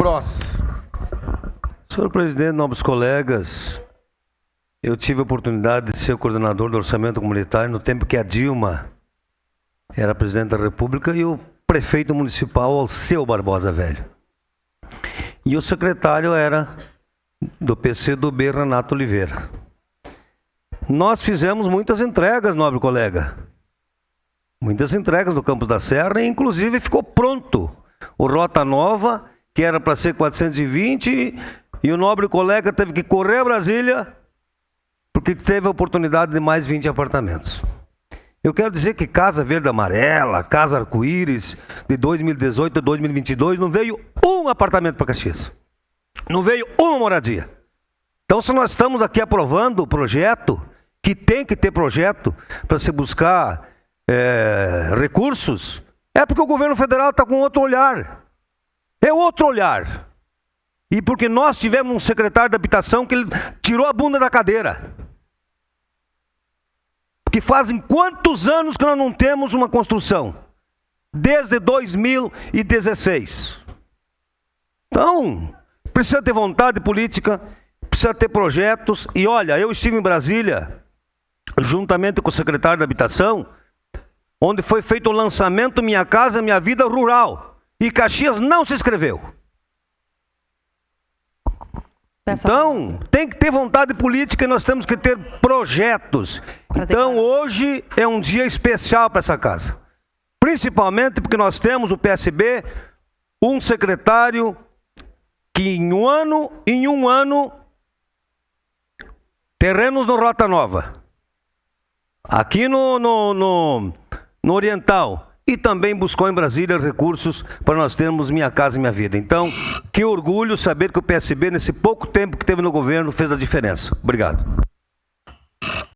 Gross. Senhor presidente, nobres colegas, eu tive a oportunidade de ser o coordenador do orçamento comunitário no tempo que a Dilma era presidente da República e o prefeito municipal Alceu Barbosa Velho. E o secretário era do PCdoB, Renato Oliveira. Nós fizemos muitas entregas, nobre colega. Muitas entregas no Campos da Serra, e inclusive ficou pronto o Rota Nova, que era para ser 420, e o nobre colega teve que correr a Brasília, porque teve a oportunidade de mais 20 apartamentos. Eu quero dizer que Casa Verde Amarela, Casa Arco-Íris, de 2018 a 2022, não veio um apartamento para Caxias. Não veio uma moradia. Então, se nós estamos aqui aprovando o projeto, que tem que ter projeto para se buscar recursos, é porque o governo federal está com outro olhar. É outro olhar. E porque nós tivemos um secretário de habitação que ele tirou a bunda da cadeira. Porque fazem quantos anos que nós não temos uma construção? Desde 2016. Então, precisa ter vontade política, precisa ter projetos. E olha, eu estive em Brasília, juntamente com o secretário da habitação, onde foi feito o lançamento Minha Casa Minha Vida Rural. E Caxias não se inscreveu. Então, tem que ter vontade política e nós temos que ter projetos. Então, hoje é um dia especial para essa casa. Principalmente porque nós temos o PSB, um secretário que em um ano, terrenos no Rota Nova, aqui no Oriental, e também buscou em Brasília recursos para nós termos Minha Casa Minha Vida. Então, que orgulho saber que o PSB, nesse pouco tempo que teve no governo, fez a diferença. Obrigado.